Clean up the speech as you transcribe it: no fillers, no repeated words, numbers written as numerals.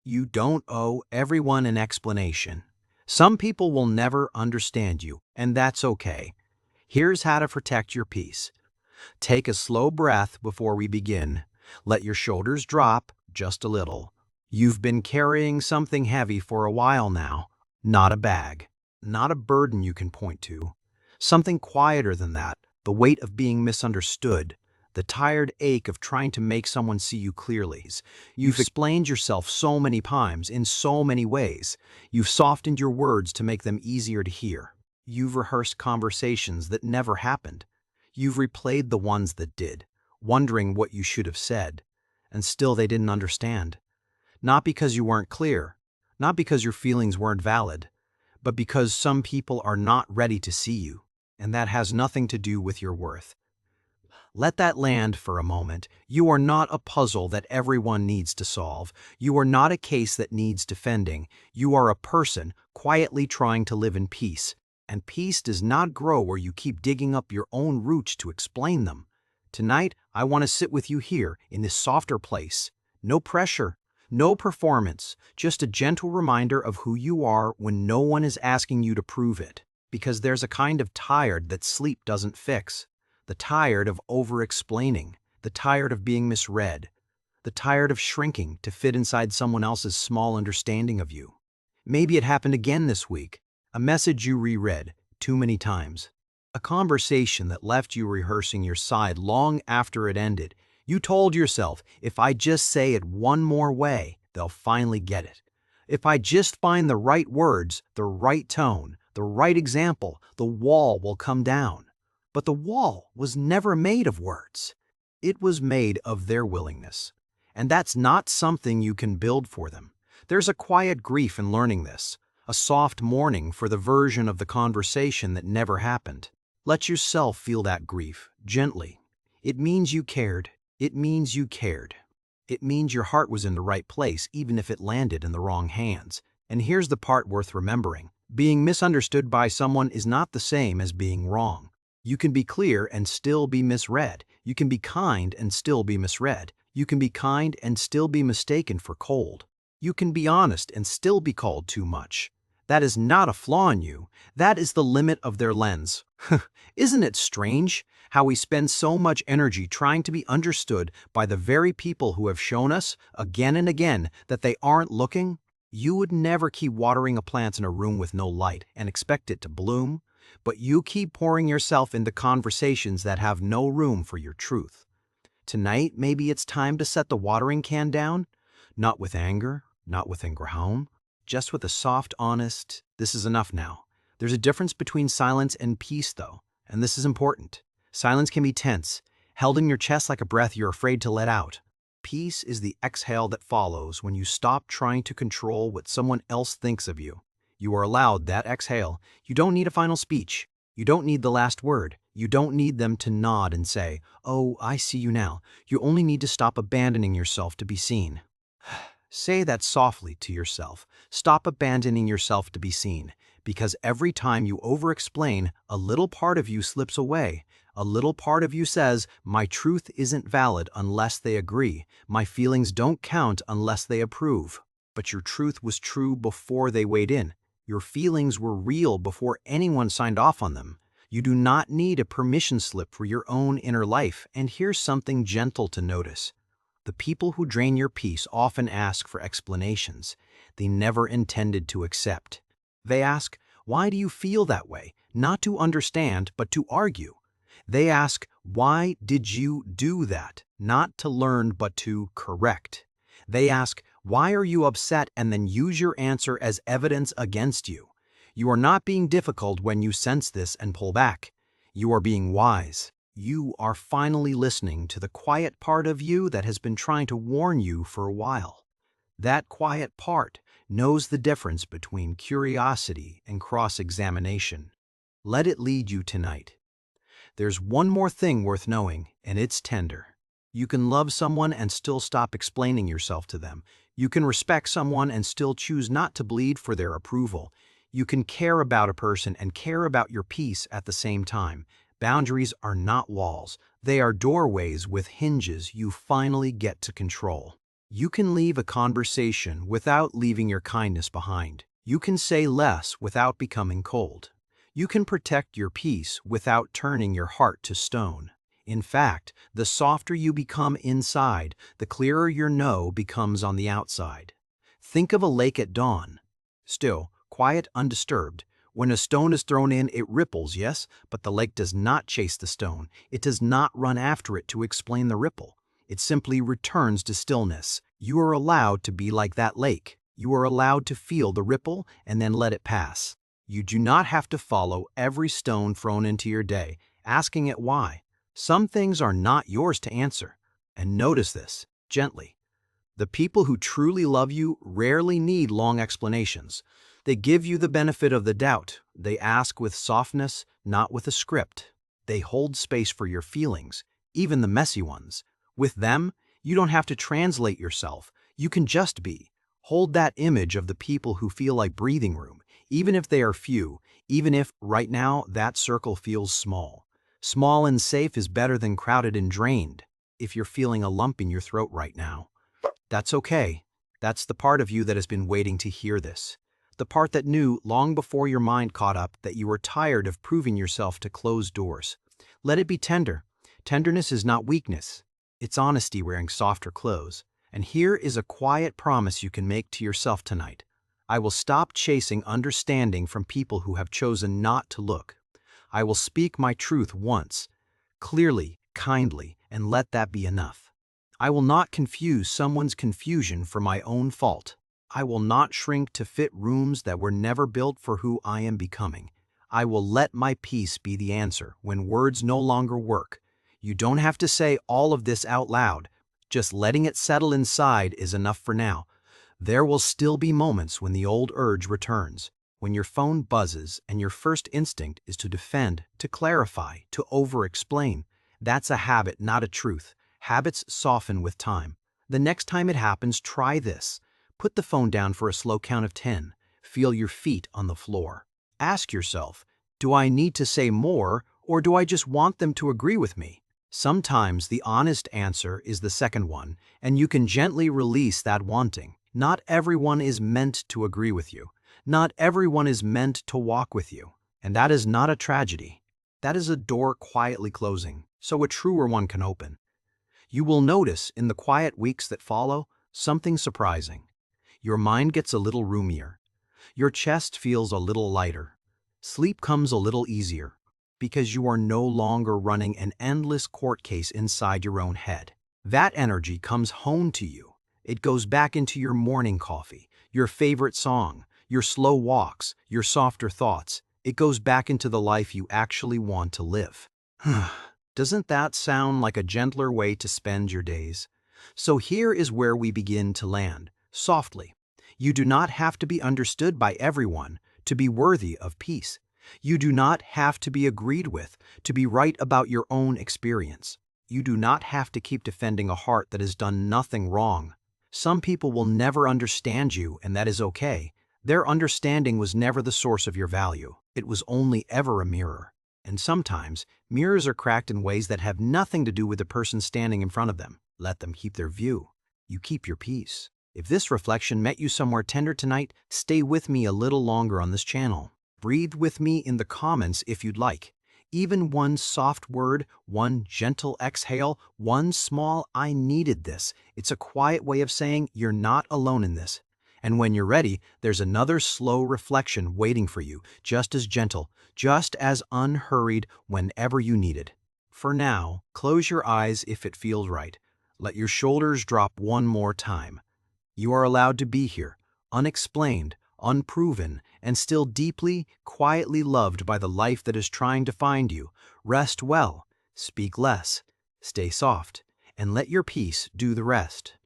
You don't owe everyone an explanation. Some people will never understand you, and that's okay. Here's how to protect your peace. Take a slow breath before we begin. Let your shoulders drop just a little. You've been carrying something heavy for a while now. Not a bag, not a burden you can point to. Something quieter than that, the weight of being misunderstood, the tired ache of trying to make someone see you clearly. You've explained yourself so many times in so many ways. You've softened your words to make them easier to hear. You've rehearsed conversations that never happened. You've replayed the ones that did, wondering what you should have said, and still they didn't understand. Not because you weren't clear, not because your feelings weren't valid, but because some people are not ready to see you, and that has nothing to do with your worth. Let that land for a moment. You are not a puzzle that everyone needs to solve. You are not a case that needs defending. You are a person quietly trying to live in peace. And peace does not grow where you keep digging up your own roots to explain them. Tonight, I want to sit with you here in this softer place. No pressure, no performance, just a gentle reminder of who you are when no one is asking you to prove it. Because there's a kind of tired that sleep doesn't fix. The tired of over-explaining, the tired of being misread, the tired of shrinking to fit inside someone else's small understanding of you. Maybe it happened again this week, a message you reread too many times, a conversation that left you rehearsing your side long after it ended. You told yourself, if I just say it one more way, they'll finally get it. If I just find the right words, the right tone, the right example, the wall will come down. But the wall was never made of words. It was made of their willingness. And that's not something you can build for them. There's a quiet grief in learning this, a soft mourning for the version of the conversation that never happened. Let yourself feel that grief, gently. It means you cared. It means you cared. It means your heart was in the right place, even if it landed in the wrong hands. And here's the part worth remembering. Being misunderstood by someone is not the same as being wrong. You can be clear and still be misread. You can be kind and still be misread. You can be kind and still be mistaken for cold. You can be honest and still be called too much. That is not a flaw in you. That is the limit of their lens. Isn't it strange how we spend so much energy trying to be understood by the very people who have shown us again and again that they aren't looking? You would never keep watering a plant in a room with no light and expect it to bloom. But you keep pouring yourself into conversations that have no room for your truth. Tonight, maybe it's time to set the watering can down, not with anger, not with aggression, just with a soft, honest, this is enough now. There's a difference between silence and peace, though, and this is important. Silence can be tense, held in your chest like a breath you're afraid to let out. Peace is the exhale that follows when you stop trying to control what someone else thinks of you. You are allowed that exhale. You don't need a final speech. You don't need the last word. You don't need them to nod and say, "Oh, I see you now." You only need to stop abandoning yourself to be seen. Say that softly to yourself. Stop abandoning yourself to be seen, because every time you over-explain, a little part of you slips away. A little part of you says, my truth isn't valid unless they agree. My feelings don't count unless they approve. But your truth was true before they weighed in. Your feelings were real before anyone signed off on them. You do not need a permission slip for your own inner life, and here's something gentle to notice. The people who drain your peace often ask for explanations they never intended to accept. They ask, why do you feel that way? Not to understand, but to argue. They ask, why did you do that? Not to learn, but to correct. They ask, why are you upset, and then use your answer as evidence against you. You are not being difficult when you sense this and pull back. You are being wise. You are finally listening to the quiet part of you that has been trying to warn you for a while. That quiet part knows the difference between curiosity and cross-examination. Let it lead you tonight. There's one more thing worth knowing, and it's tender. You can love someone and still stop explaining yourself to them. You can respect someone and still choose not to bleed for their approval. You can care about a person and care about your peace at the same time. Boundaries are not walls. They are doorways with hinges you finally get to control. You can leave a conversation without leaving your kindness behind. You can say less without becoming cold. You can protect your peace without turning your heart to stone. In fact, the softer you become inside, the clearer your no becomes on the outside. Think of a lake at dawn. Still, quiet, undisturbed. When a stone is thrown in, it ripples, yes, but the lake does not chase the stone. It does not run after it to explain the ripple. It simply returns to stillness. You are allowed to be like that lake. You are allowed to feel the ripple and then let it pass. You do not have to follow every stone thrown into your day, asking it why. Some things are not yours to answer. And notice this, gently. The people who truly love you rarely need long explanations. They give you the benefit of the doubt. They ask with softness, not with a script. They hold space for your feelings, even the messy ones. With them, you don't have to translate yourself. You can just be. Hold that image of the people who feel like breathing room, even if they are few, even if, right now, that circle feels small. Small and safe is better than crowded and drained. If you're feeling a lump in your throat right now, that's okay. That's the part of you that has been waiting to hear this. The part that knew long before your mind caught up that you were tired of proving yourself to closed doors. Let it be tender. Tenderness is not weakness. It's honesty wearing softer clothes. And here is a quiet promise you can make to yourself tonight. I will stop chasing understanding from people who have chosen not to look. I will speak my truth once, clearly, kindly, and let that be enough. I will not confuse someone's confusion for my own fault. I will not shrink to fit rooms that were never built for who I am becoming. I will let my peace be the answer when words no longer work. You don't have to say all of this out loud. Just letting it settle inside is enough for now. There will still be moments when the old urge returns, when your phone buzzes and your first instinct is to defend, to clarify, to over-explain. That's a habit, not a truth. Habits soften with time. The next time it happens, try this. Put the phone down for a slow count of 10. Feel your feet on the floor. Ask yourself, do I need to say more, or do I just want them to agree with me? Sometimes the honest answer is the second one, and you can gently release that wanting. Not everyone is meant to agree with you. Not everyone is meant to walk with you. And that is not a tragedy. That is a door quietly closing, so a truer one can open. You will notice in the quiet weeks that follow something surprising. Your mind gets a little roomier. Your chest feels a little lighter. Sleep comes a little easier because you are no longer running an endless court case inside your own head. That energy comes home to you. It goes back into your morning coffee, your favorite song, your slow walks, your softer thoughts. It goes back into the life you actually want to live. Doesn't that sound like a gentler way to spend your days? So here is where we begin to land, softly. You do not have to be understood by everyone to be worthy of peace. You do not have to be agreed with to be right about your own experience. You do not have to keep defending a heart that has done nothing wrong. Some people will never understand you, and that is okay. Their understanding was never the source of your value. It was only ever a mirror. And sometimes, mirrors are cracked in ways that have nothing to do with the person standing in front of them. Let them keep their view. You keep your peace. If this reflection met you somewhere tender tonight, stay with me a little longer on this channel. Breathe with me in the comments if you'd like. Even one soft word, one gentle exhale, one small "I needed this." It's a quiet way of saying you're not alone in this. And when you're ready, there's another slow reflection waiting for you, just as gentle, just as unhurried whenever you need it. For now, close your eyes if it feels right. Let your shoulders drop one more time. You are allowed to be here, unexplained, unproven, and still deeply, quietly loved by the life that is trying to find you. Rest well, speak less, stay soft, and let your peace do the rest.